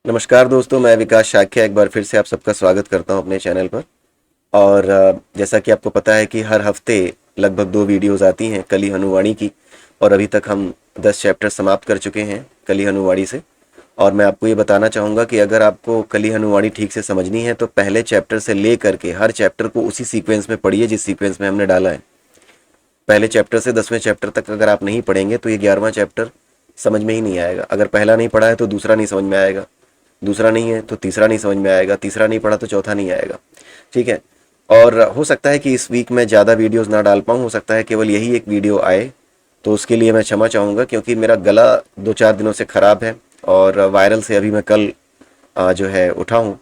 नमस्कार दोस्तों, मैं विकास शाक्य एक बार फिर से आप सबका स्वागत करता हूं अपने चैनल पर। और जैसा कि आपको पता है कि हर हफ्ते लगभग 2 वीडियोस आती हैं कली हनुवाणी की। और अभी तक हम 10 चैप्टर समाप्त कर चुके हैं कली हनुवाणी से। और मैं आपको ये बताना चाहूँगा कि अगर आपको कली हनुवाणी ठीक से समझनी है तो पहले चैप्टर से ले करके हर चैप्टर को उसी सीक्वेंस में पढ़िए जिस सीक्वेंस में हमने डाला है। पहले चैप्टर से 10वें चैप्टर तक अगर आप नहीं पढ़ेंगे तो ये 11वां चैप्टर समझ में ही नहीं आएगा। अगर पहला नहीं पढ़ा है तो दूसरा नहीं समझ में आएगा, दूसरा नहीं है तो तीसरा नहीं समझ में आएगा, तीसरा नहीं पढ़ा तो चौथा नहीं आएगा। ठीक है। और हो सकता है कि इस वीक में ज़्यादा वीडियोस ना डाल पाऊँ, हो सकता है केवल यही एक वीडियो आए, तो उसके लिए मैं क्षमा चाहूँगा क्योंकि मेरा गला 2-4 दिनों से ख़राब है और वायरल से अभी मैं कल जो है उठा हूँ।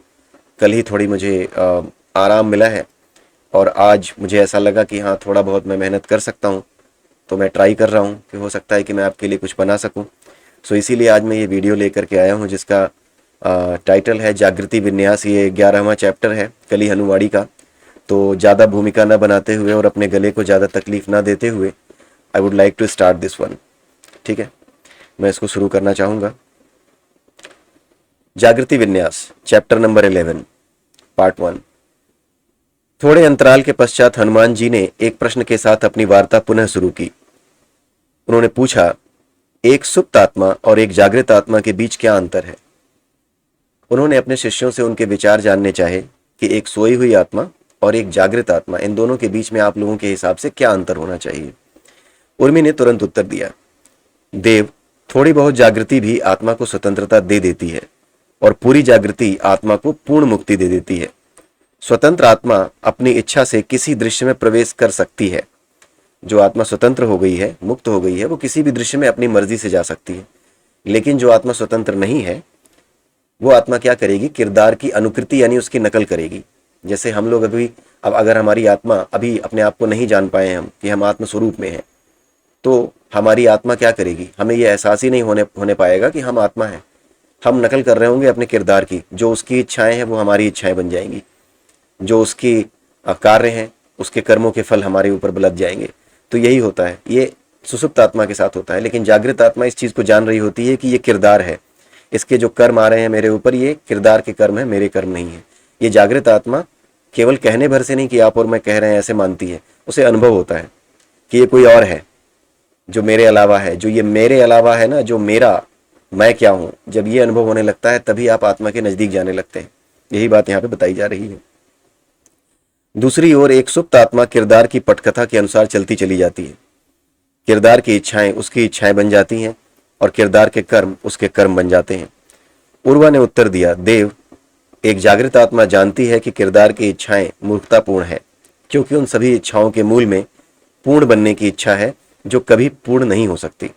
कल ही थोड़ी मुझे आराम मिला है और आज मुझे ऐसा लगा कि हाँ थोड़ा बहुत मैं मेहनत कर सकता हूँ, तो मैं ट्राई कर रहा हूँ कि हो सकता है कि मैं आपके लिए कुछ बना सकूँ। सो इसीलिए आज मैं ये वीडियो लेकर के आया हूँ जिसका टाइटल है जागृति विन्यास। ये 11वां चैप्टर है कली हनुवाणी का। तो ज़्यादा भूमिका ना बनाते हुए और अपने गले को ज़्यादा तकलीफ ना देते हुए I would like to start this one. ठीक है, मैं इसको शुरू करना चाहूँगा। जागृति विन्यास चैप्टर नंबर 11 पार्ट 1। थोड़े अंतराल के पश्चात हनुमान जी ने एक प्रश्न के साथ अपनी वार्ता पुनः शुरू की। उन्होंने पूछा, एक सुप्त आत्मा और एक जागृत आत्मा के बीच क्या अंतर है? उन्होंने अपने शिष्यों से उनके विचार जानने चाहे कि एक सोई हुई आत्मा और एक जागृत आत्मा, इन दोनों के बीच में आप लोगों के हिसाब से क्या अंतर होना चाहिए। उर्मी ने तुरंत उत्तर दिया, देव, थोड़ी बहुत जागृति भी आत्मा को स्वतंत्रता दे देती है और पूरी जागृति आत्मा को पूर्ण मुक्ति दे देती है। स्वतंत्र आत्मा अपनी इच्छा से किसी दृश्य में प्रवेश कर सकती है। जो आत्मा स्वतंत्र हो गई है, मुक्त हो गई है, वो किसी भी दृश्य में अपनी मर्जी से जा सकती है। लेकिन जो आत्मा स्वतंत्र नहीं है वो आत्मा क्या करेगी? किरदार की अनुकृति यानी उसकी नकल करेगी। जैसे हम लोग अभी, अब अगर हमारी आत्मा अभी अपने आप को नहीं जान पाए हम कि हम आत्म स्वरूप में हैं, तो हमारी आत्मा क्या करेगी? हमें ये एहसास ही नहीं होने पाएगा कि हम आत्मा हैं। हम नकल कर रहे होंगे अपने किरदार की। जो उसकी इच्छाएं हैं वो हमारी इच्छाएं बन जाएंगी, जो उसकी कार्य हैं उसके कर्मों के फल हमारे ऊपर बलद जाएंगे। तो यही होता है, ये सुसुप्त आत्मा के साथ होता है। लेकिन जागृत आत्मा इस चीज़ को जान रही होती है कि ये किरदार है, इसके जो कर्म आ रहे हैं मेरे ऊपर, ये किरदार के कर्म है, मेरे कर्म नहीं है। ये जागृत आत्मा केवल कहने भर से नहीं कि आप और मैं कह रहे हैं ऐसे मानती है, उसे अनुभव होता है कि ये कोई और है जो मेरे अलावा है। जो ये मेरे अलावा है ना, जो मेरा, मैं क्या हूँ, जब ये अनुभव होने लगता है तभी आप आत्मा के नजदीक जाने लगते हैं। यही बात यहाँ पे बताई जा रही है। दूसरी ओर एक सुप्त आत्मा किरदार की पटकथा के अनुसार चलती चली जाती है। किरदार की इच्छाएं उसकी इच्छाएं बन जाती हैं और किरदार के कर्म उसके कर्म बन जाते हैं। उर्वा ने उत्तर दिया, देव, एक जागृत आत्मा जानती है कि किरदार की इच्छाएं मूर्खतापूर्ण है, क्योंकि उन सभी इच्छाओं के मूल में पूर्ण बनने की इच्छा है जो कभी पूर्ण नहीं हो सकती।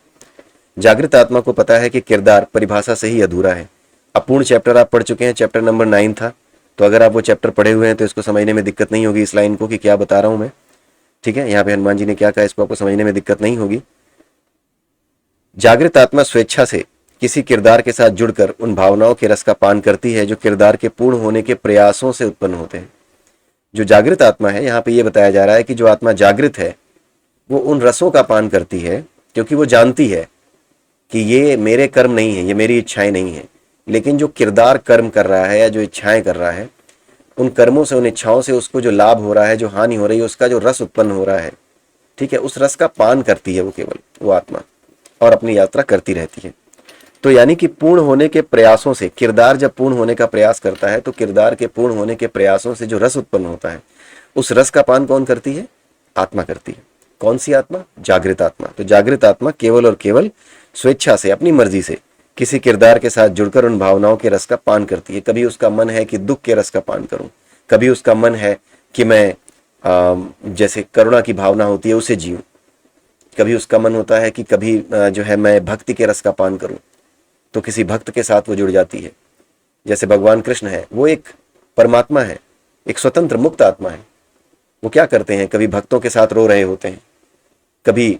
जागृत आत्मा को पता है कि किरदार परिभाषा से ही अधूरा है। अपूर्ण चैप्टर आप पढ़ चुके हैं, चैप्टर नंबर 9 था। तो अगर आप वो चैप्टर पढ़े हुए हैं तो इसको समझने में दिक्कत नहीं होगी, इस लाइन को कि क्या बता रहा हूं मैं। ठीक है, यहाँ पे हनुमान जी ने क्या कहा, इसको आपको समझने में दिक्कत नहीं होगी। जागृत आत्मा स्वेच्छा से किसी किरदार के साथ जुड़कर उन भावनाओं के रस का पान करती है जो किरदार के पूर्ण होने के प्रयासों से उत्पन्न होते हैं। जो जागृत आत्मा है, यहाँ पे ये बताया जा रहा है कि जो आत्मा जागृत है वो उन रसों का पान करती है क्योंकि वो जानती है कि ये मेरे कर्म नहीं है, ये मेरी इच्छाएं नहीं है। लेकिन जो किरदार कर्म कर रहा है या जो इच्छाएं कर रहा है, उन कर्मों से, उन इच्छाओं से उसको जो लाभ हो रहा है, जो हानि हो रही है, उसका जो रस उत्पन्न हो रहा है, ठीक है, उस रस का पान करती है वो, केवल वो आत्मा, और अपनी यात्रा करती रहती है। तो यानी कि पूर्ण होने के प्रयासों से, किरदार जब पूर्ण होने का प्रयास करता है तो किरदार के पूर्ण होने के प्रयासों से जो रस उत्पन्न होता है, उस रस का पान कौन करती है? आत्मा करती है। कौन सी आत्मा? जागृत आत्मा। तो जागृत आत्मा केवल और केवल स्वेच्छा से, अपनी मर्जी से किसी किरदार के साथ जुड़कर उन भावनाओं के रस का पान करती है। कभी उसका मन है कि दुख के रस का पान करूं, कभी उसका मन है कि मैं जैसे करुणा की भावना होती है उसे जीऊं, कभी उसका मन होता है कि कभी जो है मैं भक्ति के रस का पान करूं, तो किसी भक्त के साथ वो जुड़ जाती है। जैसे भगवान कृष्ण है, वो एक परमात्मा है, एक स्वतंत्र मुक्त आत्मा है। वो क्या करते हैं? कभी भक्तों के साथ रो रहे होते हैं, कभी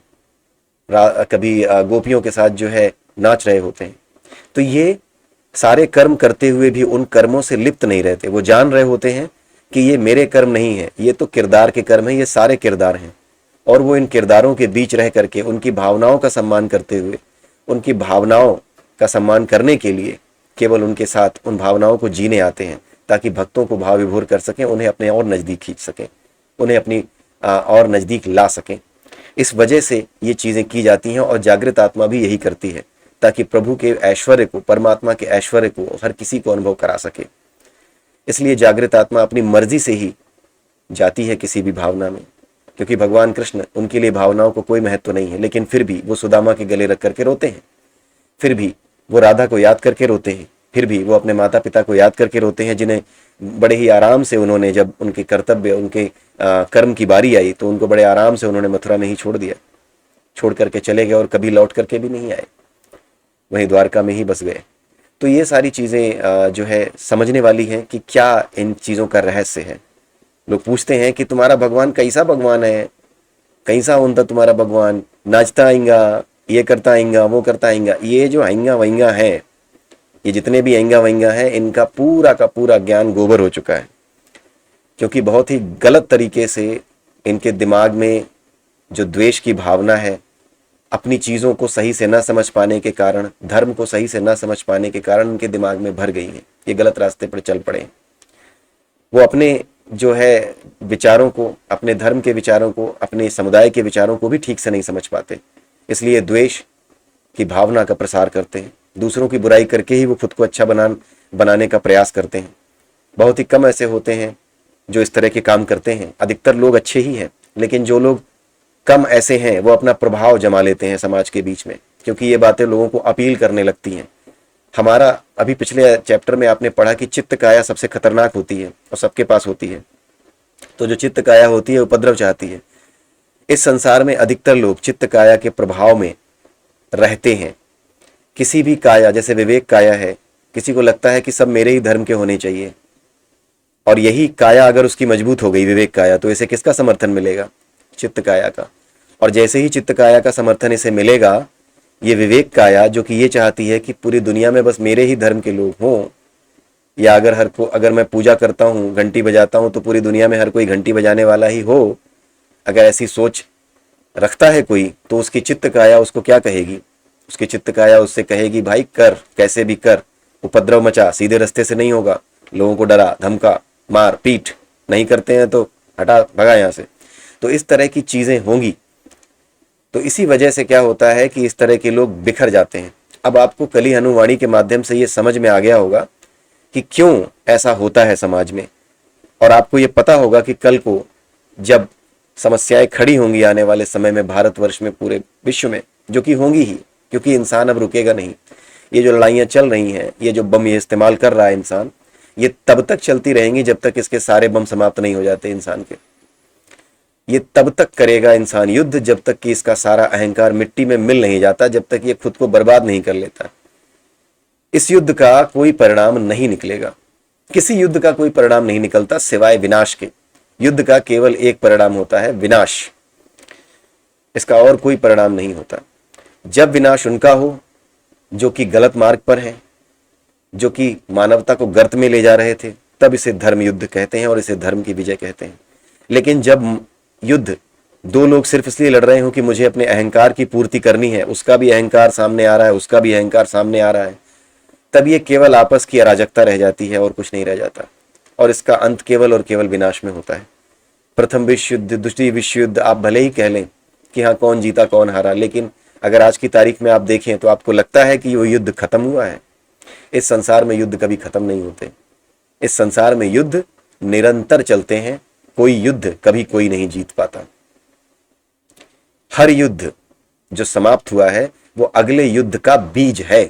कभी गोपियों के साथ जो है नाच रहे होते हैं। तो ये सारे कर्म करते हुए भी उन कर्मों से लिप्त नहीं रहते। वो जान रहे होते हैं कि ये मेरे कर्म नहीं है, ये तो किरदार के कर्म है, ये सारे किरदार हैं। और वो इन किरदारों के बीच रह करके उनकी भावनाओं का सम्मान करते हुए, उनकी भावनाओं का सम्मान करने के लिए केवल उनके साथ उन भावनाओं को जीने आते हैं ताकि भक्तों को भाव विभोर कर सकें, उन्हें अपने और नज़दीक खींच सकें, उन्हें अपनी और नज़दीक ला सकें। इस वजह से ये चीज़ें की जाती हैं और जागृत आत्मा भी यही करती है ताकि प्रभु के ऐश्वर्य को, परमात्मा के ऐश्वर्य को हर किसी को अनुभव करा सके। इसलिए जागृत आत्मा अपनी मर्जी से ही जाती है किसी भी भावना में, क्योंकि भगवान कृष्ण, उनके लिए भावनाओं को कोई महत्व नहीं है, लेकिन फिर भी वो सुदामा के गले रख करके रोते हैं, फिर भी वो राधा को याद करके रोते हैं, फिर भी वो अपने माता पिता को याद करके रोते हैं, जिन्हें बड़े ही आराम से उन्होंने, जब उनके कर्तव्य, उनके कर्म की बारी आई तो उनको बड़े आराम से उन्होंने मथुरा में ही छोड़ दिया, छोड़ करके चले गए और कभी लौट करके भी नहीं आए, वहीं द्वारका में ही बस गए। तो ये सारी चीज़ें जो है समझने वाली हैं कि क्या इन चीज़ों का रहस्य है। लोग पूछते हैं कि तुम्हारा भगवान कैसा भगवान है, कैसा होता तुम्हारा भगवान, नाचता आएगा, ये करता आएगा, वो करता आएगा। ये जो आएगा वहींगा है, ये जितने भी आएगा वहींगा है, इनका पूरा का पूरा ज्ञान गोबर हो चुका है, क्योंकि बहुत ही गलत तरीके से इनके दिमाग में जो द्वेष की भावना है, अपनी चीज़ों को सही से ना समझ पाने के कारण, धर्म को सही से ना समझ पाने के कारण उनके दिमाग में भर गई है, ये गलत रास्ते पर चल पड़े। वो अपने जो है विचारों को, अपने धर्म के विचारों को, अपने समुदाय के विचारों को भी ठीक से नहीं समझ पाते, इसलिए द्वेष की भावना का प्रसार करते हैं, दूसरों की बुराई करके ही वो खुद को अच्छा बनाने का प्रयास करते हैं। बहुत ही कम ऐसे होते हैं जो इस तरह के काम करते हैं, अधिकतर लोग अच्छे ही हैं, लेकिन जो लोग कम ऐसे हैं वो अपना प्रभाव जमा लेते हैं समाज के बीच में, क्योंकि ये बातें लोगों को अपील करने लगती हैं। हमारा अभी पिछले चैप्टर में आपने पढ़ा कि चित्त काया सबसे खतरनाक होती है और सबके पास होती है। तो जो चित्त काया होती है उपद्रव चाहती है। इस संसार में अधिकतर लोग चित्त काया के प्रभाव में रहते हैं। किसी भी काया, जैसे विवेक काया है, किसी को लगता है कि सब मेरे ही धर्म के होने चाहिए, और यही काया अगर उसकी मजबूत हो गई, विवेक काया, तो इसे किसका समर्थन मिलेगा? चित्त काया का। और जैसे ही चित्त काया का समर्थन इसे मिलेगा, ये विवेक काया जो कि ये चाहती है कि पूरी दुनिया में बस मेरे ही धर्म के लोग हों, या अगर मैं पूजा करता हूँ, घंटी बजाता हूँ, तो पूरी दुनिया में हर कोई घंटी बजाने वाला ही हो, अगर ऐसी सोच रखता है कोई, तो उसकी चित्त काया उसको क्या कहेगी? उसकी चित्त काया उससे कहेगी, भाई कर, कैसे भी कर, उपद्रव मचा, सीधे रास्ते से नहीं होगा, लोगों को डरा धमका, मार पीट, नहीं करते हैं तो हटा भगा यहाँ से। तो इस तरह की चीज़ें होंगी। तो इसी वजह से क्या होता है कि इस तरह के लोग बिखर जाते हैं। अब आपको कली हनुवाणी के माध्यम से ये समझ में आ गया होगा कि क्यों ऐसा होता है समाज में, और आपको ये पता होगा कि कल को जब समस्याएं खड़ी होंगी आने वाले समय में भारतवर्ष में, पूरे विश्व में, जो कि होंगी ही, क्योंकि इंसान अब रुकेगा नहीं। ये जो लड़ाइयाँ चल रही हैं, ये जो बम ये इस्तेमाल कर रहा है इंसान, ये तब तक चलती रहेंगी जब तक इसके सारे बम समाप्त नहीं हो जाते इंसान के। ये तब तक करेगा इंसान युद्ध जब तक कि इसका सारा अहंकार मिट्टी में मिल नहीं जाता, जब तक ये खुद को बर्बाद नहीं कर लेता। इस युद्ध का कोई परिणाम नहीं निकलेगा, किसी युद्ध का कोई परिणाम नहीं निकलता सिवाय विनाश के। युद्ध का केवल एक परिणाम होता है, विनाश। इसका और कोई परिणाम नहीं होता। जब विनाश उनका हो जो कि गलत मार्ग पर है, जो कि मानवता को गर्त में ले जा रहे थे, तब इसे धर्म युद्ध कहते हैं और इसे धर्म की विजय कहते हैं। लेकिन जब युद्ध दो लोग सिर्फ इसलिए लड़ रहे हो कि मुझे अपने अहंकार की पूर्ति करनी है, उसका भी अहंकार सामने आ रहा है, उसका भी अहंकार सामने आ रहा है, तब ये केवल आपस की अराजकता रह जाती है और कुछ नहीं रह जाता, और इसका अंत केवल और केवल विनाश में होता है। प्रथम विश्व युद्ध, द्वितीय विश्व युद्ध, आप भले ही कह लें कि हाँ कौन जीता कौन हारा, लेकिन अगर आज की तारीख में आप देखें तो आपको लगता है कि वो युद्ध खत्म हुआ है। इस संसार में युद्ध कभी खत्म नहीं होते। इस संसार में युद्ध निरंतर चलते हैं, कोई युद्ध कभी कोई नहीं जीत पाता। हर युद्ध जो समाप्त हुआ है वो अगले युद्ध का बीज है,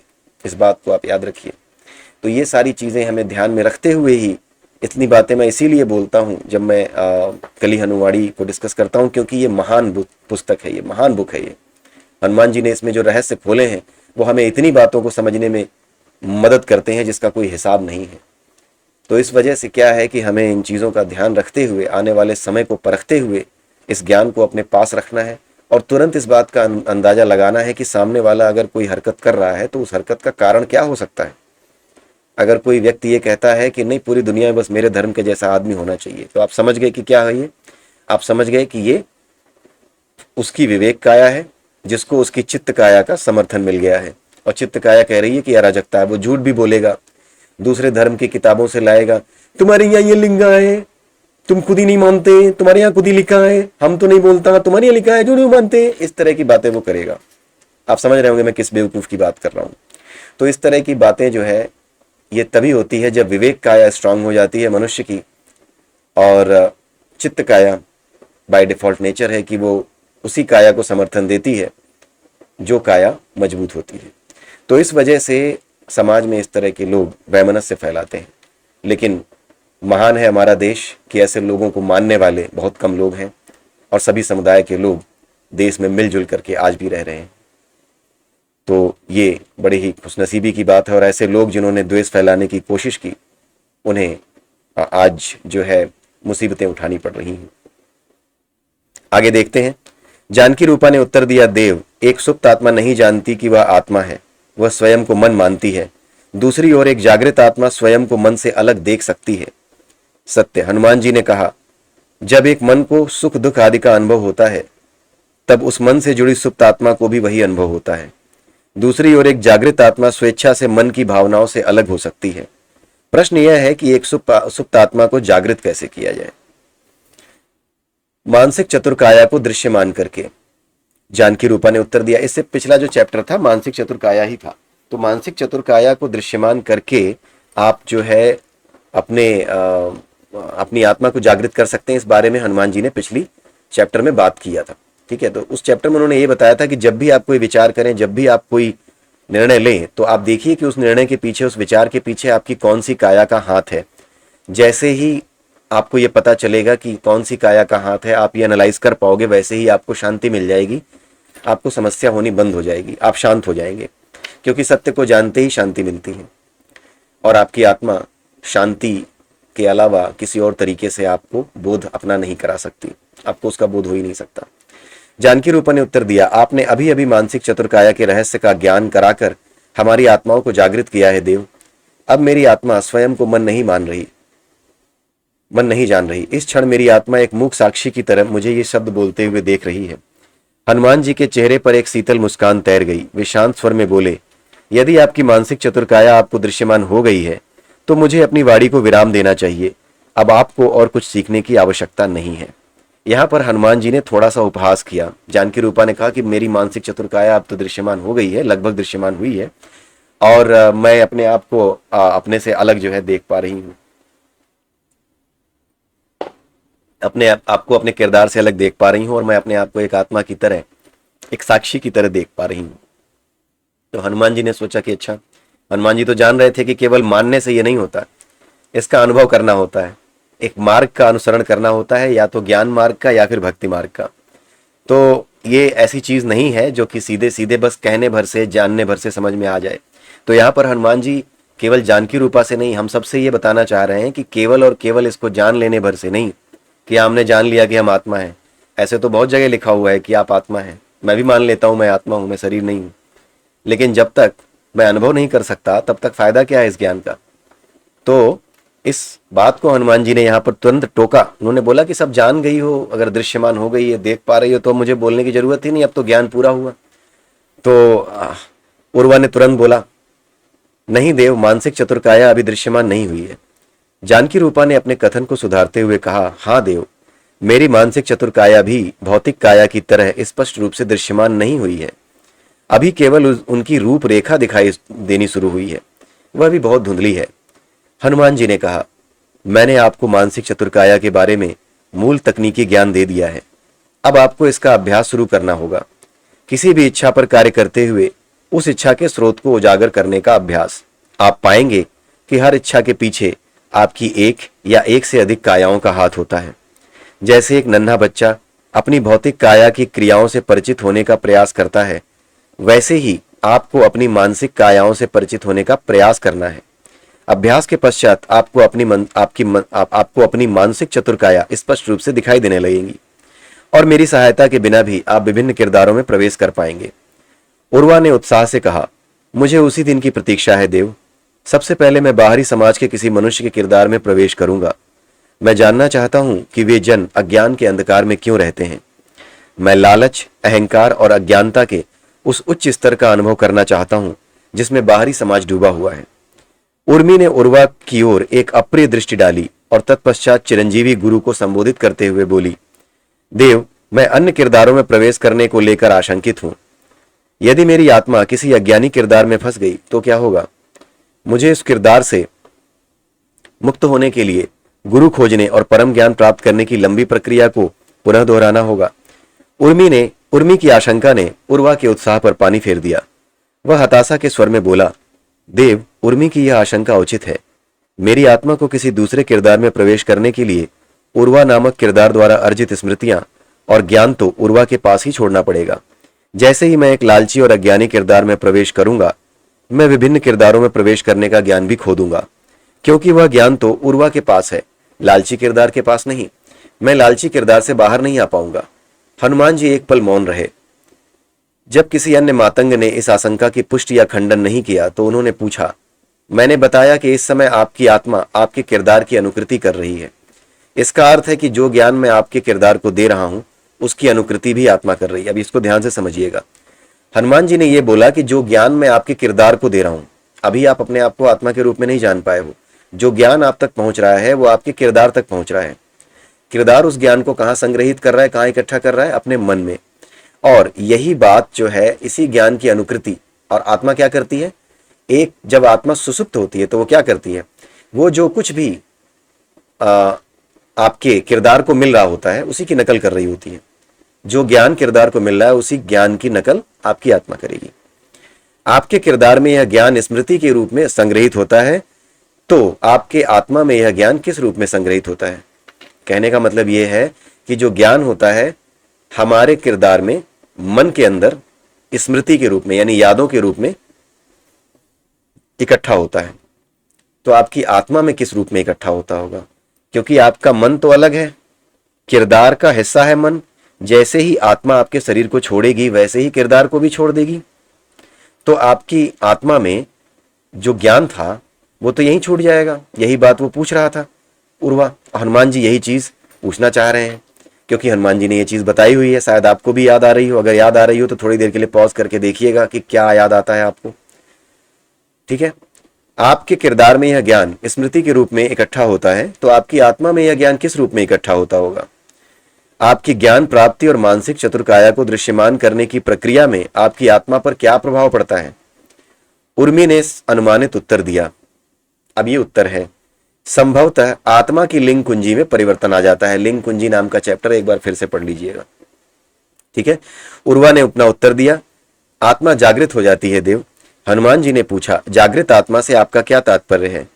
इस बात को आप याद रखिए। तो ये सारी चीजें हमें ध्यान में रखते हुए ही, इतनी बातें मैं इसीलिए बोलता हूं जब मैं कली हनुवाणी को डिस्कस करता हूं, क्योंकि ये महान पुस्तक है, ये महान बुक है। ये हनुमान जी ने इसमें जो रहस्य खोले हैं वो हमें इतनी बातों को समझने में मदद करते हैं जिसका कोई हिसाब नहीं है। तो इस वजह से क्या है कि हमें इन चीज़ों का ध्यान रखते हुए, आने वाले समय को परखते हुए इस ज्ञान को अपने पास रखना है, और तुरंत इस बात का अंदाज़ा लगाना है कि सामने वाला अगर कोई हरकत कर रहा है तो उस हरकत का कारण क्या हो सकता है। अगर कोई व्यक्ति ये कहता है कि नहीं पूरी दुनिया में बस मेरे धर्म के जैसा आदमी होना चाहिए, तो आप समझ गए कि क्या है ये? आप समझ गए कि ये उसकी विवेक काया है जिसको उसकी चित्त काया का समर्थन मिल गया है, और चित्त काया कह रही है कि अराजकता है। वो झूठ भी बोलेगा, दूसरे धर्म की किताबों से लाएगा, तुम्हारे यहाँ ये लिंगा है, तुम खुद ही नहीं मानते, तुम्हारे यहाँ खुद ही लिखा है, हम तो नहीं बोलता, तुम्हारे यहाँ लिखा है जो नहीं मानते। इस तरह की बातें वो करेगा। आप समझ रहे होंगे मैं किस बेवकूफ की बात कर रहा हूं। तो इस तरह की बातें जो है ये तभी होती है जब विवेक काया स्ट्रांग हो जाती है मनुष्य की, और चित्त काया बाय डिफॉल्ट नेचर है कि वो उसी काया को समर्थन देती है जो काया मजबूत होती है। तो इस वजह से समाज में इस तरह के लोग वैमनस्य फैलाते हैं। लेकिन महान है हमारा देश कि ऐसे लोगों को मानने वाले बहुत कम लोग हैं, और सभी समुदाय के लोग देश में मिलजुल करके आज भी रह रहे हैं। तो ये बड़ी ही खुशनसीबी की बात है। और ऐसे लोग जिन्होंने द्वेष फैलाने की कोशिश की, उन्हें आज जो है मुसीबतें उठानी पड़ रही हैं। आगे देखते हैं। जानकी रूपा ने उत्तर दिया, देव, एक सुप्त आत्मा नहीं जानती कि वह आत्मा है, वह स्वयं को मन मानती है। दूसरी ओर एक जागृत आत्मा स्वयं को मन से अलग देख सकती है। सत्य। हनुमान जी ने कहा, जब एक मन को सुख दुख आदि का अनुभव होता है, तब उस मन से जुड़ी सुप्त आत्मा को भी वही अनुभव होता है। दूसरी ओर एक जागृत आत्मा स्वेच्छा से मन की भावनाओं से अलग हो सकती है। प्रश्न यह है कि एक सुप्त आत्मा को जागृत कैसे किया जाए? मानसिक चतुर्काया को दृश्यमान करके। जानकी रूपा ने उत्तर दिया, इससे पिछला जो चैप्टर था मानसिक चतुर्काया ही था। तो मानसिक चतुर्काया को दृश्यमान करके आप जो है अपनी आत्मा को जागृत कर सकते हैं। इस बारे में हनुमान जी ने पिछली चैप्टर में बात किया था। ठीक है, तो उस चैप्टर में उन्होंने ये बताया था कि जब भी आप कोई विचार करें, जब भी आप कोई निर्णय लें, तो आप देखिए कि उस निर्णय के पीछे, उस विचार के पीछे आपकी कौन सी काया का हाथ है। जैसे ही आपको ये पता चलेगा कि कौन सी काया का हाथ है, आप ये एनालाइज कर पाओगे, वैसे ही आपको शांति मिल जाएगी, आपको समस्या होनी बंद हो जाएगी, आप शांत हो जाएंगे। क्योंकि सत्य को जानते ही शांति मिलती है, और आपकी आत्मा शांति के अलावा किसी और तरीके से आपको बोध अपना नहीं करा सकती, आपको उसका बोध हो ही नहीं सकता। जानकी रूपा ने उत्तर दिया, आपने अभी अभी मानसिक चतुर्काया के रहस्य का ज्ञान कराकर हमारी आत्माओं को जागृत किया है देव। अब मेरी आत्मा स्वयं को मन नहीं जान रही। इस क्षण मेरी आत्मा एक मूक साक्षी की तरह मुझे ये शब्द बोलते हुए देख रही है। हनुमान जी के चेहरे पर एक शीतल मुस्कान तैर गई। वे शांत स्वर में बोले, यदि आपकी मानसिक चतुर्काया आपको दृश्यमान हो गई है, तो मुझे अपनी वाणी को विराम देना चाहिए। अब आपको और कुछ सीखने की आवश्यकता नहीं है। यहाँ पर हनुमान जी ने थोड़ा सा उपहास किया। जानकी रूपा ने कहा कि मेरी मानसिक चतुर्काया अब तो दृश्यमान हो गई है, लगभग दृश्यमान हुई है, और मैं अपने आप को अपने से अलग जो है देख पा रही हूँ, अपने आप को अपने किरदार से अलग देख पा रही हूँ, और मैं अपने आप को एक आत्मा की तरह, एक साक्षी की तरह देख पा रही हूँ। तो हनुमान जी ने सोचा कि अच्छा, हनुमान जी तो जान रहे थे कि केवल मानने से ये नहीं होता, इसका अनुभव करना होता है, एक मार्ग का अनुसरण करना होता है, या तो ज्ञान मार्ग का या फिर भक्ति मार्ग का। तो ये ऐसी चीज नहीं है जो कि सीधे सीधे बस कहने भर से, जानने भर से समझ में आ जाए। तो यहाँ पर हनुमान जी केवल जानकी रूपा से नहीं, हम सबसे ये बताना चाह रहे हैं कि केवल और केवल इसको जान लेने भर से नहीं कि हमने जान लिया कि हम आत्मा हैं। ऐसे तो बहुत जगह लिखा हुआ है कि आप आत्मा हैं, मैं भी मान लेता हूँ मैं आत्मा हूँ, मैं शरीर नहीं हूँ, लेकिन जब तक मैं अनुभव नहीं कर सकता तब तक फायदा क्या है इस ज्ञान का। तो इस बात को हनुमान जी ने यहाँ पर तुरंत टोका। उन्होंने बोला कि सब जान गई हो, अगर दृश्यमान हो गई है, देख पा रही हो, तो मुझे बोलने की जरूरत ही नहीं, अब तो ज्ञान पूरा हुआ। तो उर्वा ने तुरंत बोला, नहीं देव, मानसिक चतुर्काया अभी दृश्यमान नहीं हुई है। जानकी रूपा ने अपने कथन को सुधारते हुए कहा, हाँ देव, मेरी मानसिक चतुर्काया भी भौतिक काया की तरह स्पष्ट रूप से दृश्यमान नहीं हुई है। अभी केवल उनकी रूपरेखा दिखाई देनी शुरू हुई है, वह भी बहुत धुंधली है। हनुमान जी ने कहा, मैंने आपको मानसिक चतुर्काया के बारे में मूल तकनीकी ज्ञान दे दिया है, अब आपको इसका अभ्यास शुरू करना होगा। किसी भी इच्छा पर कार्य करते हुए उस इच्छा के स्रोत को उजागर करने का अभ्यास। आप पाएंगे कि हर इच्छा के पीछे आपकी एक या एक से अधिक कायाओं का हाथ होता है। जैसे एक नन्हा बच्चा अपनी भौतिक काया की क्रियाओं से परिचित होने का प्रयास करता है, वैसे ही आपको अपनी मानसिक कायाओं से परिचित होने का प्रयास करना है। अभ्यास के पश्चात आपको अपनी मानसिक चतुर्काया स्पष्ट रूप से दिखाई देने लगेंगी, और मेरी सहायता के बिना भी आप विभिन्न किरदारों में प्रवेश कर पाएंगे। उर्वा ने उत्साह से कहा, मुझे उसी दिन की प्रतीक्षा है देव। सबसे पहले मैं बाहरी समाज के किसी मनुष्य के किरदार में प्रवेश करूंगा। मैं जानना चाहता हूं कि वे जन अज्ञान के अंधकार में क्यों रहते हैं। मैं लालच, अहंकार और अज्ञानता के उस उच्च स्तर का अनुभव करना चाहता हूं जिसमें बाहरी समाज डूबा हुआ है। उर्मी ने उर्वा की ओर एक अप्रिय दृष्टि डाली और तत्पश्चात चिरंजीवी गुरु को संबोधित करते हुए बोली, देव, मैं अन्य किरदारों में प्रवेश करने को लेकर आशंकित हूं। यदि मेरी आत्मा किसी अज्ञानी किरदार में फंस गई तो क्या होगा? मुझे इस किरदार से मुक्त होने के लिए गुरु खोजने और परम ज्ञान प्राप्त करने की लंबी प्रक्रिया को पुनः दोहराना होगा। उर्मी की आशंका ने उर्वा के उत्साह पर पानी फेर दिया। वह हताशा के स्वर में बोला, देव, उर्मी की यह आशंका उचित है। मेरी आत्मा को किसी दूसरे किरदार में प्रवेश करने के लिए उर्वा नामक किरदार द्वारा अर्जित स्मृतियां और ज्ञान तो उर्वा के पास ही छोड़ना पड़ेगा। जैसे ही मैं एक लालची और अज्ञानी किरदार में प्रवेश करूंगा, मैं विभिन्न किरदारों में प्रवेश करने का ज्ञान भी खो दूंगा, क्योंकि वह ज्ञान तो उर्वा के पास है, लालची किरदार के पास नहीं। मैं लालची किरदार से बाहर नहीं आ पाऊंगा। हनुमान जी एक पल मौन रहे। जब किसी अन्य मातंग ने इस आशंका की पुष्टि या खंडन नहीं किया तो उन्होंने पूछा, मैंने बताया कि इस समय आपकी आत्मा आपके किरदार की अनुकृति कर रही है। इसका अर्थ है कि जो ज्ञान मैं आपके किरदार को दे रहा हूं उसकी अनुकृति भी आत्मा कर रही है। अब इसको ध्यान से समझिएगा। हनुमान जी ने यह बोला कि जो ज्ञान मैं आपके किरदार को दे रहा हूं, अभी आप अपने आप को आत्मा के रूप में नहीं जान पाए हो। जो ज्ञान आप तक पहुंच रहा है वो आपके किरदार तक पहुंच रहा है। किरदार उस ज्ञान को कहां संग्रहित कर रहा है, कहां इकट्ठा कर रहा है? अपने मन में। और यही बात जो है, इसी ज्ञान की अनुकृति। और आत्मा क्या करती है? एक जब आत्मा सुसुप्त होती है तो वो क्या करती है? वो जो कुछ भी आपके किरदार को मिल रहा होता है उसी की नकल कर रही होती है। जो ज्ञान किरदार को मिल रहा है उसी ज्ञान की नकल आपकी आत्मा करेगी। आपके किरदार में यह ज्ञान स्मृति के रूप में संग्रहित होता है, तो आपके आत्मा में यह ज्ञान किस रूप में संग्रहित होता है? कहने का मतलब यह है कि जो ज्ञान होता है हमारे किरदार में मन के अंदर स्मृति के रूप में, यानी यादों के रूप में इकट्ठा होता है। तो आपकी आत्मा में किस रूप में इकट्ठा होता होगा? क्योंकि आपका मन तो अलग है, किरदार का हिस्सा है मन। जैसे ही आत्मा आपके शरीर को छोड़ेगी वैसे ही किरदार को भी छोड़ देगी। तो आपकी आत्मा में जो ज्ञान था वो तो यहीं छूट जाएगा। यही बात वो पूछ रहा था उर्वा। हनुमान जी यही चीज पूछना चाह रहे हैं, क्योंकि हनुमान जी ने ये चीज बताई हुई है। शायद आपको भी याद आ रही हो। अगर याद आ रही हो तो थोड़ी देर के लिए पॉज करके देखिएगा कि क्या याद आता है आपको। ठीक है, आपके किरदार में यह ज्ञान स्मृति के रूप में इकट्ठा होता है, तो आपकी आत्मा में यह ज्ञान किस रूप में इकट्ठा होता होगा? आपकी ज्ञान प्राप्ति और मानसिक चतुर्काया को दृश्यमान करने की प्रक्रिया में आपकी आत्मा पर क्या प्रभाव पड़ता है? उर्मी ने अनुमानित उत्तर दिया। अब ये उत्तर है, संभवतः आत्मा की लिंग कुंजी में परिवर्तन आ जाता है। लिंग कुंजी नाम का चैप्टर एक बार फिर से पढ़ लीजिएगा। ठीक है, उर्वा ने अपना उत्तर दिया, आत्मा जागृत हो जाती है देव। हनुमान जी ने पूछा, जागृत आत्मा से आपका क्या तात्पर्य है?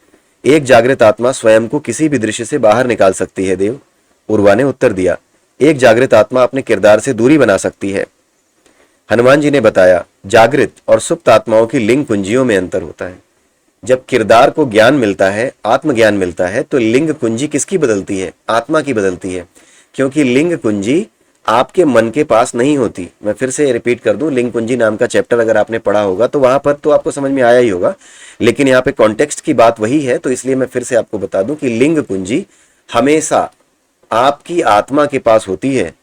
एक जागृत आत्मा स्वयं को किसी भी दृश्य से बाहर निकाल सकती है देव। उर्वा ने उत्तर दिया, एक जागृत आत्मा अपने किरदार से दूरी बना सकती है। हनुमान जी ने बताया, जागृत और सुप्त आत्माओं की लिंग कुंजियों में अंतर होता है। जब किरदार को ज्ञान मिलता है, आत्मज्ञान मिलता है, तो लिंग कुंजी किसकी बदलती है? आत्मा की बदलती है, क्योंकि लिंग कुंजी आपके मन के पास नहीं होती। मैं फिर से रिपीट कर दूं, लिंग कुंजी नाम का चैप्टर अगर आपने पढ़ा होगा तो वहां पर तो आपको समझ में आया ही होगा, लेकिन यहाँ पे कॉन्टेक्स्ट की बात वही है, तो इसलिए मैं फिर से आपको बता दूं कि लिंग कुंजी हमेशा आपकी आत्मा के पास होती है,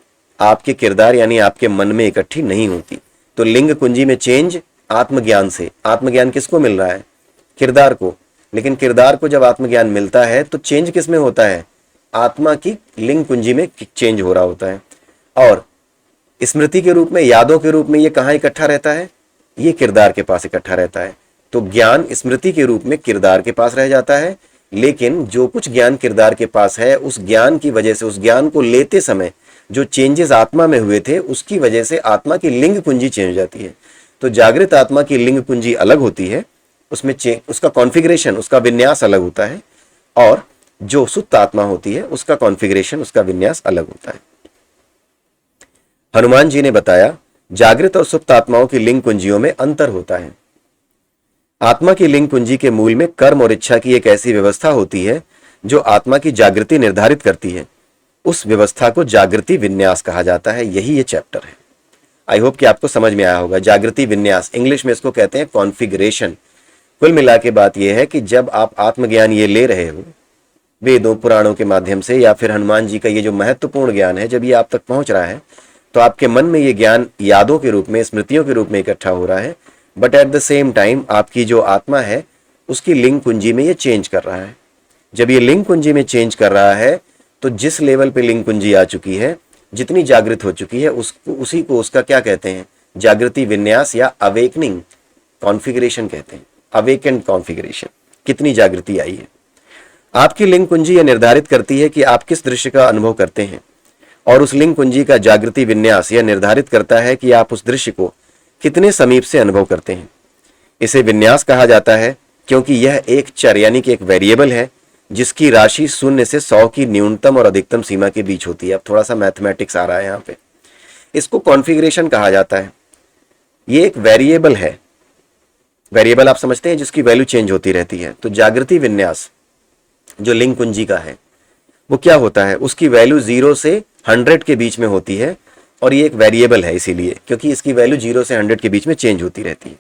आपके किरदार यानी आपके मन में इकट्ठी नहीं होती। तो लिंग कुंजी में चेंज आत्मज्ञान से। आत्मज्ञान किसको मिल रहा है? किरदार को। लेकिन किरदार को जब आत्मज्ञान मिलता है तो चेंज किस में होता है? आत्मा की लिंग कुंजी में चेंज हो रहा होता है। और स्मृति के रूप में, यादों के रूप में ये कहाँ इकट्ठा रहता है? ये किरदार के पास इकट्ठा रहता है। तो ज्ञान स्मृति के रूप में किरदार के पास रह जाता है, लेकिन जो कुछ ज्ञान किरदार के पास है उस ज्ञान की वजह से, उस ज्ञान को लेते समय जो चेंजेस आत्मा में हुए थे उसकी वजह से आत्मा की लिंग कुंजी चेंज हो जाती है। तो जागृत आत्मा की लिंग कुंजी अलग होती है, उसमें उसका कॉन्फ़िगरेशन, उसका विन्यास अलग होता है, और जो सुप्त आत्मा होती है उसका कॉन्फ़िगरेशन, उसका विन्यास अलग होता है। हनुमान जी ने बताया, जागृत और सुप्त आत्माओं की लिंग कुंजियों में अंतर होता है। आत्मा की लिंग कुंजी के मूल में कर्म और इच्छा की एक ऐसी व्यवस्था होती है जो आत्मा की जागृति निर्धारित करती है। उस व्यवस्था को जागृति विन्यास कहा जाता है। यही ये चैप्टर है। आई होप कि आपको समझ में आया होगा। जागृति विन्यास, इंग्लिश में इसको कहते हैं कॉन्फ़िगरेशन। कुल मिला के बात यह है कि जब आप आत्मज्ञान ये ले रहे हो वेदों पुराणों के माध्यम से, या फिर हनुमान जी का ये जो महत्वपूर्ण ज्ञान है, जब ये आप तक पहुंच रहा है तो आपके मन में ये ज्ञान यादों के रूप में, स्मृतियों के रूप में इकट्ठा हो रहा है। But at the same time आपकी जो आत्मा है उसकी लिंग कुंजी में ये चेंज कर रहा है। जब ये लिंग कुंजी में चेंज कर रहा है तो जिस लेवल पे लिंग कुंजी आ चुकी है, जितनी जागृत हो चुकी है, उसी को उसका क्या कहते हैं, जागृति विन्यास या अवेकनिंग कॉन्फ़िगरेशन कहते हैं। अवेकेंड कॉन्फ़िगरेशन, कितनी जागृति आई है। आपकी लिंग कुंजी यह निर्धारित करती है कि आप किस दृश्य का अनुभव करते हैं, और उस लिंग कुंजी का जागृति विन्यास यह निर्धारित करता है कि आप उस दृश्य को कितने समीप से अनुभव करते हैं। इसे विन्यास कहा जाता है क्योंकि यह एक चर यानी कि एक वेरिएबल है जिसकी राशि 0 से 100 की न्यूनतम और अधिकतम सीमा के बीच होती है। अब थोड़ा सा मैथमेटिक्स आ रहा है यहाँ पे। इसको कॉन्फ़िगरेशन कहा जाता है। ये एक वेरिएबल है, वेरिएबल आप समझते हैं जिसकी वैल्यू चेंज होती रहती है। तो जागृति विन्यास जो लिंग कुंजी का है वो क्या होता है, उसकी वैल्यू 0 से 100 के बीच में होती है, और ये एक वेरिएबल है इसीलिए क्योंकि इसकी वैल्यू 0 से 100 के बीच में चेंज होती रहती है।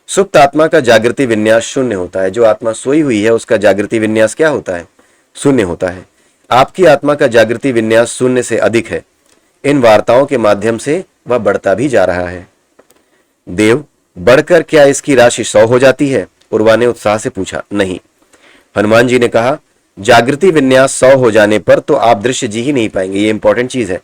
सुप्त आत्मा का जागृति विन्यास 0 होता है। जो आत्मा सोई हुई है उसका जागृति विन्यास क्या होता है, 0 होता है। आपकी आत्मा का जागृति विन्यास 0 से अधिक है। इन वार्ताओं के माध्यम से वह बढ़ता भी जा रहा है। देव, बढ़कर क्या इसकी राशि 100 हो जाती है? उर्वा ने उत्साह से पूछा। नहीं। हनुमान जी ने कहा, जागृति विन्यास 100 हो जाने पर तो आप दृश्य जी ही नहीं पाएंगे। ये इंपॉर्टेंट चीज है।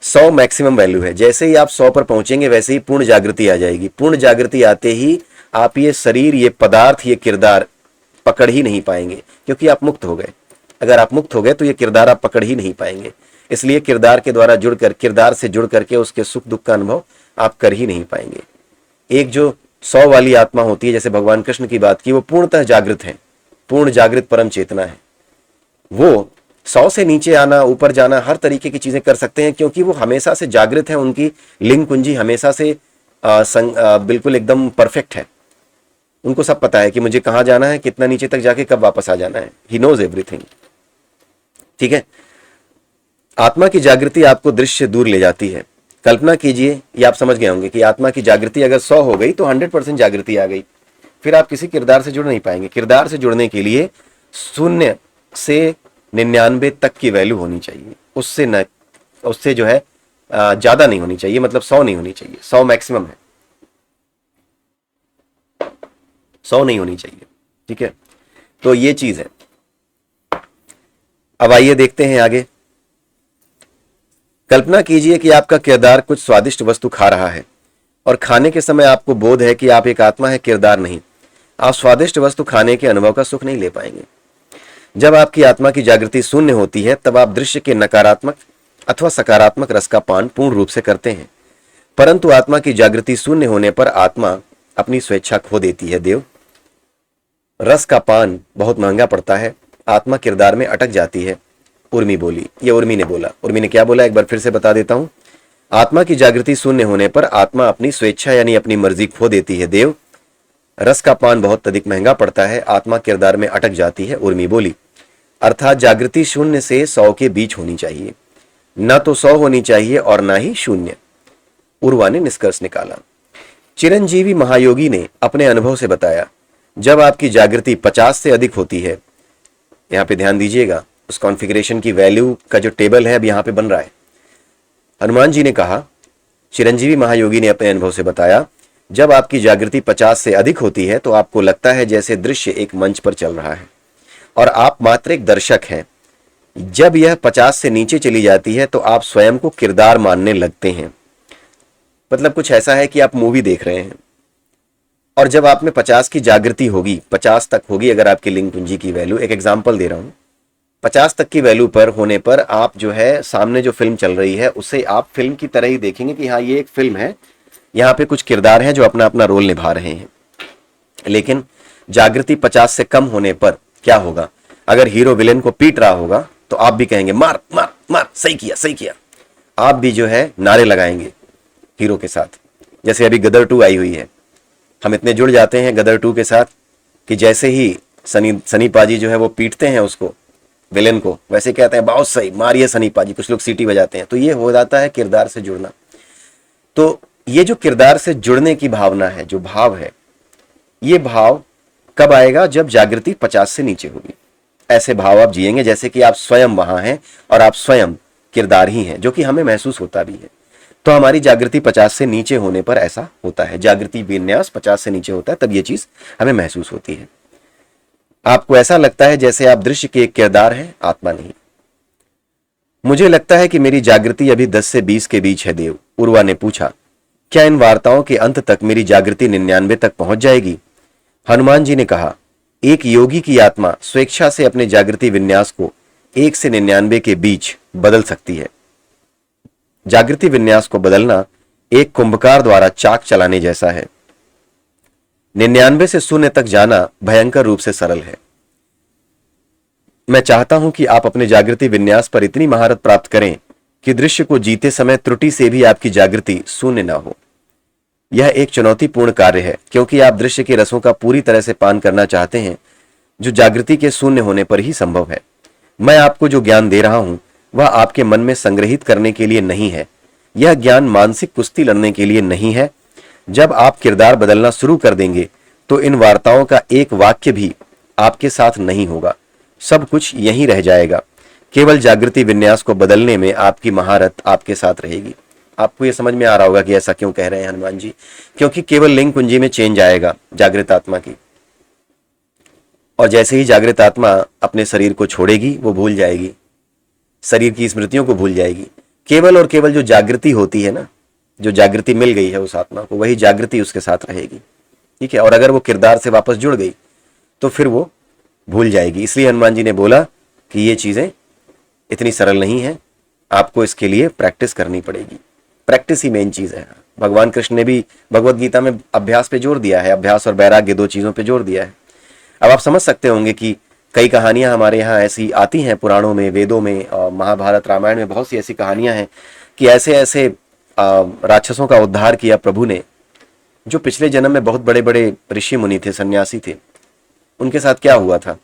100 मैक्सिमम वैल्यू है। जैसे ही आप 100 पर पहुंचेंगे वैसे ही पूर्ण जागृति आ जाएगी। पूर्ण जागृति आते ही आप ये शरीर, ये पदार्थ, ये किरदार पकड़ ही नहीं पाएंगे क्योंकि आप मुक्त हो गए। अगर आप मुक्त हो गए तो ये किरदार आप पकड़ ही नहीं पाएंगे। इसलिए किरदार के द्वारा जुड़कर, किरदार से जुड़ करके उसके सुख दुख का अनुभव आप कर ही नहीं पाएंगे। एक जो 100 वाली आत्मा होती है, जैसे भगवान कृष्ण की बात की, वो पूर्णतः जागृत है, पूर्ण जागृत परम चेतना है। वो 100 से नीचे आना, ऊपर जाना, हर तरीके की चीजें कर सकते हैं क्योंकि वो हमेशा से जागृत है। उनकी लिंग कुंजी हमेशा से बिल्कुल एकदम परफेक्ट है। उनको सब पता है कि मुझे कहाँ जाना है, कितना नीचे तक जाके कब वापस आ जाना है। He knows everything. ठीक है। आत्मा की जागृति आपको दृश्य से दूर ले जाती है। कल्पना कीजिए, ये आप समझ गए होंगे कि आत्मा की जागृति अगर 100 हो गई तो 100% जागृति आ गई। फिर आप किसी किरदार से जुड़ नहीं पाएंगे। किरदार से जुड़ने के लिए 0 से 99 तक की वैल्यू होनी चाहिए। उससे जो है ज्यादा नहीं होनी चाहिए, मतलब 100 नहीं होनी चाहिए। 100 मैक्सिमम है, 100 नहीं होनी चाहिए। ठीक है, तो ये चीज है। अब आइए देखते हैं आगे। कल्पना कीजिए कि आपका किरदार कुछ स्वादिष्ट वस्तु खा रहा है और खाने के समय आपको बोध है कि आप एक आत्मा है, किरदार नहीं। आप स्वादिष्ट वस्तु खाने के अनुभव का सुख नहीं ले पाएंगे। जब आपकी आत्मा की जागृति 0 होती है तब आप दृश्य के नकारात्मक अथवा सकारात्मक रस का पान पूर्ण रूप से करते हैं। परंतु आत्मा की जागृति 0 होने पर आत्मा अपनी स्वेच्छा खो देती है। देव, रस का पान बहुत महंगा पड़ता है। आत्मा किरदार में अटक जाती है। उर्मी बोली, ये उर्मी ने बोला। उर्मी ने क्या बोला, एक बार फिर से बता देता हूं। आत्मा की जागृति 0 होने पर आत्मा अपनी स्वेच्छा यानी अपनी मर्जी खो देती है। देव, रस का पान बहुत अधिक महंगा पड़ता है। आत्मा किरदार में अटक जाती है। उर्मी बोली, अर्थात जागृति 0 से 100 के बीच होनी चाहिए, न तो 100 होनी चाहिए और ना ही 0। उर्वा ने निष्कर्ष निकाला। चिरंजीवी महायोगी ने अपने अनुभव से बताया, जब आपकी जागृति 50 से अधिक होती है, यहां पे ध्यान दीजिएगा, उस कॉन्फ़िगरेशन की वैल्यू का जो टेबल है अब यहां पे बन रहा है। हनुमान जी ने कहा, चिरंजीवी महायोगी ने अपने अनुभव से बताया, जब आपकी जागृति 50 से अधिक होती है तो आपको लगता है जैसे दृश्य एक मंच पर चल रहा है और आप मात्र एक दर्शक हैं। जब यह 50 से नीचे चली जाती है तो आप स्वयं को किरदार मानने लगते हैं। मतलब कुछ ऐसा है कि आप मूवी देख रहे हैं और जब आप में 50 की जागृति होगी, 50 तक होगी अगर आपकी लिंग कुंजी की वैल्यू, एक एग्जांपल दे रहा हूं, 50 तक की वैल्यू पर होने पर आप जो है सामने जो फिल्म चल रही है उसे आप फिल्म की तरह ही देखेंगे कि हाँ ये एक फिल्म है, यहाँ पे कुछ किरदार हैं जो अपना अपना रोल निभा रहे हैं। लेकिन जागृति 50 से कम होने पर क्या होगा, अगर हीरो विलेन को पीट रहा होगा तो आप भी कहेंगे मार मार मार, सही किया सही किया। आप भी जो है नारे लगाएंगे हीरो के साथ। जैसे अभी गदर 2 आई हुई है, हम इतने जुड़ जाते हैं गदर 2 के साथ कि जैसे ही सनी पाजी जो है वो पीटते हैं उसको, विलेन को, वैसे कहते हैं बहुत सही, मारिए सनी पाजी। कुछ लोग सीटी बजाते हैं। तो ये हो जाता है किरदार से जुड़ना। तो ये जो किरदार से जुड़ने की भावना है, जो भाव है, ये भाव कब आएगा, जब जागृति 50 से नीचे होगी। ऐसे भाव आप जिएंगे जैसे कि आप स्वयं वहां हैं और आप स्वयं किरदार ही हैं, जो कि हमें महसूस होता भी है। तो हमारी जागृति 50 से नीचे होने पर ऐसा होता है। जागृति विन्यास 50 से नीचे होता है, तब ये चीज हमें महसूस होती है। आपको ऐसा लगता है जैसे आप दृश्य के एक किरदार हैं, आत्मा नहीं। मुझे लगता है कि मेरी जागृति अभी 10 से 20 के बीच है देव, उर्वा ने पूछा। क्या इन वार्ताओं के अंत तक मेरी जागृति 99 तक पहुंच जाएगी? हनुमान जी ने कहा, एक योगी की आत्मा स्वेच्छा से अपने जागृति विन्यास को 1 से 99 के बीच बदल सकती है। जागृति विन्यास को बदलना एक कुंभकार द्वारा चाक चलाने जैसा है। 99 से 0 तक जाना भयंकर रूप से सरल है। मैं चाहता हूं कि आप अपने जागृति विन्यास पर इतनी महारत प्राप्त करें कि दृश्य को जीते समय त्रुटि से भी आपकी जागृति शून्य ना हो। यह एक चुनौतीपूर्ण कार्य है, क्योंकि आप दृश्य के रसों का पूरी तरह से पान करना चाहते हैं, जो जागृति के शून्य होने पर ही संभव है। मैं आपको जो ज्ञान दे रहा हूं वह आपके मन में संग्रहित करने के लिए नहीं है। यह ज्ञान मानसिक कुश्ती लड़ने के लिए नहीं है। जब आप किरदार बदलना शुरू कर देंगे तो इन वार्ताओं का एक वाक्य भी आपके साथ नहीं होगा। सब कुछ यहीं रह जाएगा। केवल जागृति विन्यास को बदलने में आपकी महारत आपके साथ रहेगी। आपको यह समझ में आ रहा होगा कि ऐसा क्यों कह रहे हैं हनुमान जी, क्योंकि केवल लिंग कुंजी में चेंज आएगा जागृत आत्मा की, और जैसे ही जागृत आत्मा अपने शरीर को छोड़ेगी वो भूल जाएगी, शरीर की स्मृतियों को भूल जाएगी। केवल और केवल जो जागृति होती है ना, जो जागृति मिल गई है उस आत्मा को, वही जागृति उसके साथ रहेगी। ठीक है, और अगर वो किरदार से वापस जुड़ गई तो फिर वो भूल जाएगी। इसलिए हनुमान जी ने बोला कि ये चीजें इतनी सरल नहीं है, आपको इसके लिए प्रैक्टिस करनी पड़ेगी। प्रैक्टिस ही मेन चीज है। भगवान कृष्ण ने भी भगवत गीता में अभ्यास पे जोर दिया है, अभ्यास और वैराग्य 2 चीजों पे जोर दिया है। अब आप समझ सकते होंगे कि कई कहानियां हमारे यहाँ ऐसी आती हैं पुराणों में, वेदों में, महाभारत रामायण में बहुत सी ऐसी कहानियां हैं कि ऐसे ऐसे राक्षसों का उद्धार किया प्रभु ने, जो पिछले जन्म में बहुत बड़े बड़े ऋषि मुनि थे, सन्यासी थे। उनके साथ क्या हुआ था?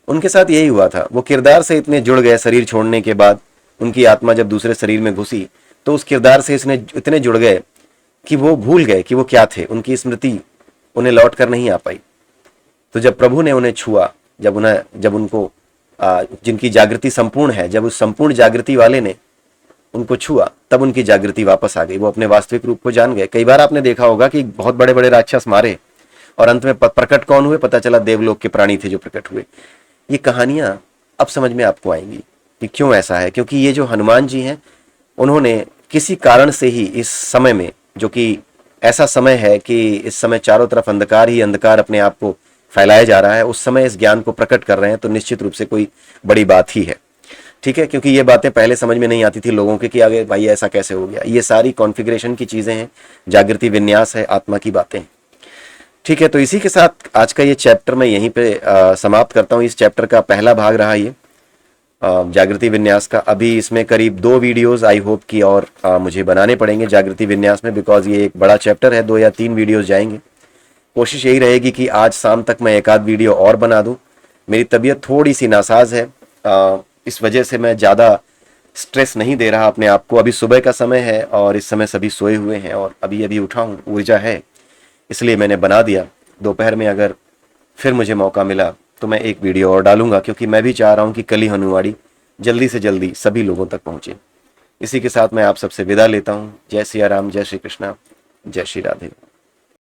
उनके साथ यही हुआ था, वो किरदार से इतने जुड़ गए, शरीर छोड़ने के बाद उनकी आत्मा जब दूसरे शरीर में घुसी तो उस किरदार से इतने जुड़ गए कि वो भूल गए कि वो क्या थे। उनकी स्मृति उन्हें लौट कर नहीं आ पाई। तो जब प्रभु ने उन्हें छुआ, जब उनको जिनकी जागृति संपूर्ण है, जब उस संपूर्ण जागृति वाले ने उनको छुआ, तब उनकी जागृति वापस आ गई। वो अपने वास्तविक रूप को जान गए। कई बार आपने देखा होगा कि बहुत बड़े बड़े राक्षस मारे और अंत में प्रकट कौन हुए? पता चला देवलोक के प्राणी थे जो प्रकट हुए। ये कहानियां अब समझ में आपको आएंगी कि क्यों ऐसा है। क्योंकि ये जो हनुमान जी हैं, उन्होंने किसी कारण से ही इस समय में, जो कि ऐसा समय है कि इस समय चारों तरफ अंधकार ही अंधकार अपने आप को फैलाया जा रहा है, उस समय इस ज्ञान को प्रकट कर रहे हैं, तो निश्चित रूप से कोई बड़ी बात ही है। ठीक है, क्योंकि ये बातें पहले समझ में नहीं आती थी लोगों के कि आगे भाई ऐसा कैसे हो गया। ये सारी कॉन्फ़िगरेशन की चीजें हैं, जागृति विन्यास है, आत्मा की बातें। ठीक है, तो इसी के साथ आज का ये चैप्टर मैं यहीं पे समाप्त करता हूँ। इस चैप्टर का पहला भाग रहा ये जागृति विन्यास का। अभी इसमें करीब 2 वीडियोस आई होप कि और मुझे बनाने पड़ेंगे जागृति विन्यास में, बिकॉज ये एक बड़ा चैप्टर है। 2 या 3 वीडियोस जाएंगे। कोशिश यही रहेगी कि आज शाम तक मैं 1 आध वीडियो और बना दूं। मेरी तबीयत थोड़ी सी नासाज है, इस वजह से मैं ज़्यादा स्ट्रेस नहीं दे रहा अपने आप को। अभी सुबह का समय है और इस समय सभी सोए हुए हैं और अभी अभी उठा हूँ, ऊर्जा है, इसलिए मैंने बना दिया। दोपहर में अगर फिर मुझे मौका मिला तो मैं 1 वीडियो और डालूंगा, क्योंकि मैं भी चाह रहा हूँ कि कली हनुमाड़ी जल्दी से जल्दी सभी लोगों तक पहुँचे। इसी के साथ मैं आप सबसे विदा लेता हूँ। जय सिया राम, जय श्री कृष्णा, जय श्री राधे।